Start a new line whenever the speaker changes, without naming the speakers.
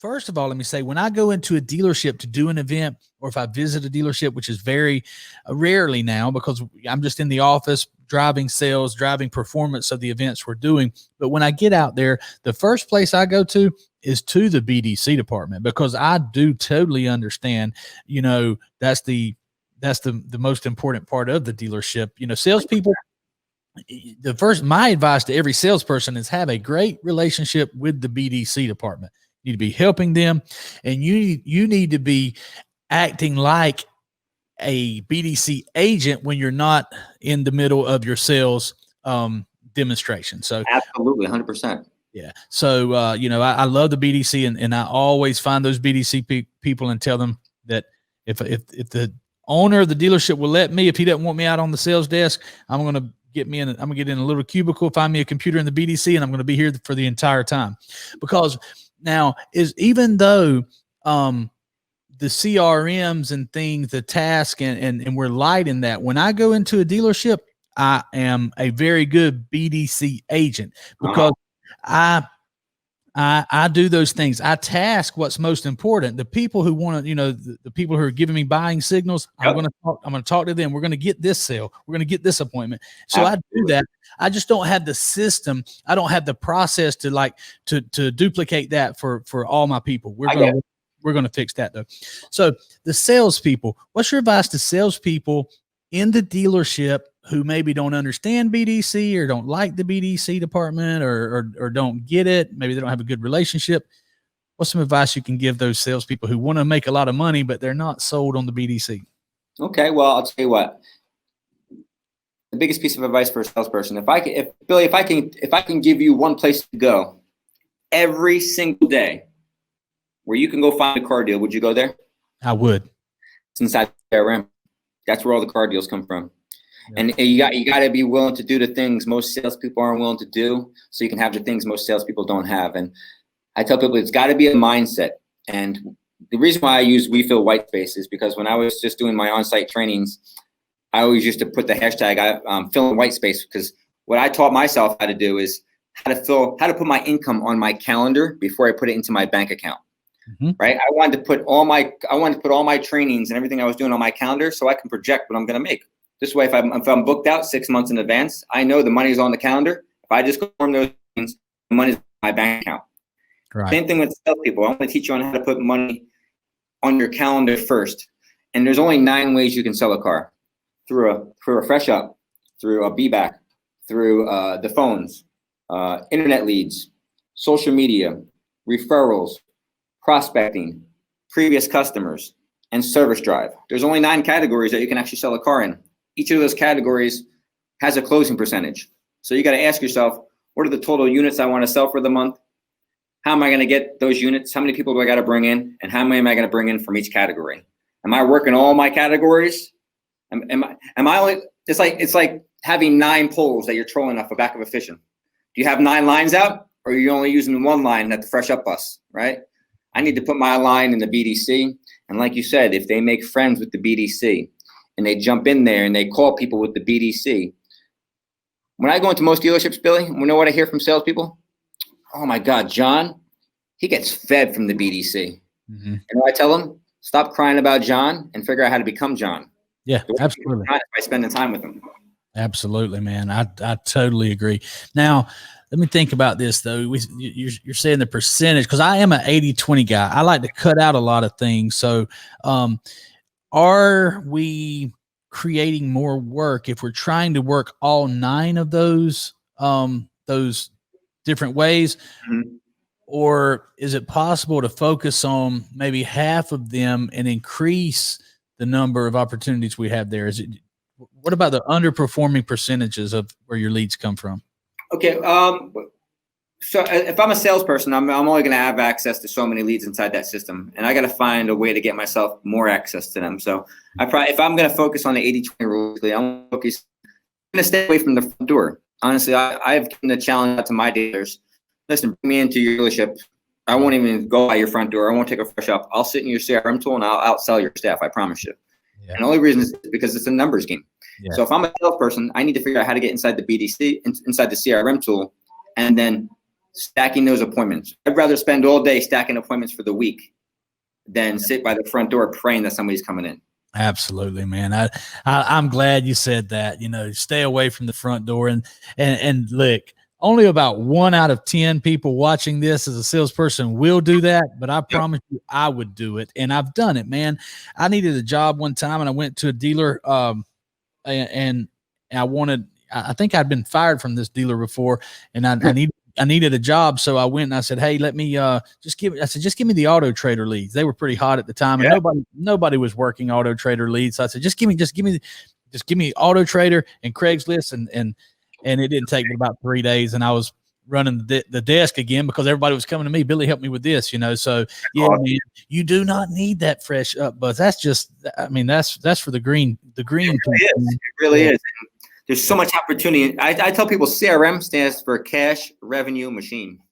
first of all, let me say, when I go into a dealership to do an event, or if I visit a dealership, which is very rarely now because I'm just in the office driving sales, driving performance of the events we're doing. But when I get out there, the first place I go to is to the BDC department, because I do totally understand, that's the most important part of the dealership. Salespeople, my advice to every salesperson is have a great relationship with the BDC department. You need to be helping them, and you need to be acting like a BDC agent when you're not in the middle of your sales demonstration. So
absolutely, 100%.
Yeah. So, I love the BDC, and I always find those BDC people and tell them that if the owner of the dealership will let me, if he doesn't want me out on the sales desk, I'm going to get in a little cubicle, find me a computer in the BDC, and I'm going to be here for the entire time. Because now even though, the CRMs and things, the task and we're light in that, when I go into a dealership, I am a very good BDC agent, because I do those things. I task what's most important. The people who want to, the people who are giving me buying signals, I'm going to talk to them. We're going to get this sale. We're going to get this appointment. So I do that. I just don't have the system. I don't have the process to duplicate that for all my people. We're going to fix that though. So the salespeople, what's your advice to salespeople in the dealership who maybe don't understand BDC or don't like the BDC department or don't get it? Maybe they don't have a good relationship. What's some advice you can give those salespeople who want to make a lot of money, but they're not sold on the BDC?
Okay. Well, I'll tell you what, the biggest piece of advice for a salesperson, if I can give you one place to go every single day where you can go find a car deal, would you go there?
I would.
It's inside the CRM. That's where all the car deals come from. Yeah. And you got to be willing to do the things most salespeople aren't willing to do, so you can have the things most salespeople don't have. And I tell people it's got to be a mindset. And the reason why I use We Fill White Space is because when I was just doing my on-site trainings, I always used to put the hashtag filling white space, because what I taught myself how to do is how to put my income on my calendar before I put it into my bank account. Mm-hmm. Right. I wanted to put all my trainings and everything I was doing on my calendar so I can project what I'm going to make. This way, if I'm booked out 6 months in advance, I know the money's on the calendar. If I just confirm those things, the money's in my bank account. Right. Same thing with salespeople. I want to teach you on how to put money on your calendar first. And there's only 9 ways you can sell a car: through a fresh up, through a B-back, through the phones, internet leads, social media, referrals, prospecting, previous customers, and service drive. There's only 9 categories that you can actually sell a car in. Each of those categories has a closing percentage. So you got to ask yourself, what are the total units I want to sell for the month? How am I going to get those units? How many people do I got to bring in? And how many am I going to bring in from each category? Am I working all my categories? Am I only? It's like having 9 poles that you're trolling off the back of a fishing. Do you have 9 lines out, or are you only using 1 line at the fresh up bus, right? I need to put my line in the BDC. And like you said, if they make friends with the BDC and they jump in there and they call people with the BDC, when I go into most dealerships, Billy, you know what I hear from salespeople? Oh my God, John, he gets fed from the BDC. Mm-hmm. And I tell them, stop crying about John and figure out how to become John.
Yeah, absolutely.
By spending time with him.
Absolutely, man. I totally agree. Now, let me think about this, though. You're saying the percentage, because I am an 80-20 guy. I like to cut out a lot of things. So are we creating more work if we're trying to work all 9 of those different ways? Mm-hmm. Or is it possible to focus on maybe half of them and increase the number of opportunities we have there? What about the underperforming percentages of where your leads come from?
Okay. So if I'm a salesperson, I'm only going to have access to so many leads inside that system, and I got to find a way to get myself more access to them. So if I'm going to focus on the 80-20 rule, I'm going to stay away from the front door. Honestly, I've given the challenge out to my dealers. Listen, bring me into your dealership. I won't even go by your front door. I won't take a fresh up. I'll sit in your CRM tool and I'll outsell your staff. I promise you. Yeah. And the only reason is because it's a numbers game. Yeah. So if I'm a salesperson, I need to figure out how to get inside the BDC, inside the CRM tool, and then stacking those appointments. I'd rather spend all day stacking appointments for the week than sit by the front door praying that somebody's coming in.
Absolutely, man. I'm glad you said that. You know, stay away from the front door. And look, only about 1 out of 10 people watching this as a salesperson will do that, but I promise you I would do it. And I've done it, man. I needed a job one time and I went to a dealer and I think I'd been fired from this dealer before, and I needed a job. So I went and I said, hey, let me just give me the Auto Trader leads. They were pretty hot at the time, and nobody was working Auto Trader leads. So I said, just give me Auto Trader and Craigslist. And it didn't take me about 3 days. And I was running the desk again because everybody was coming to me. Billy, help me with this, you know? So yeah, man, you do not need that fresh up buzz. That's just, I mean, that's for the green.
It really is. There's so much opportunity. I tell people CRM stands for Cash Revenue Machine.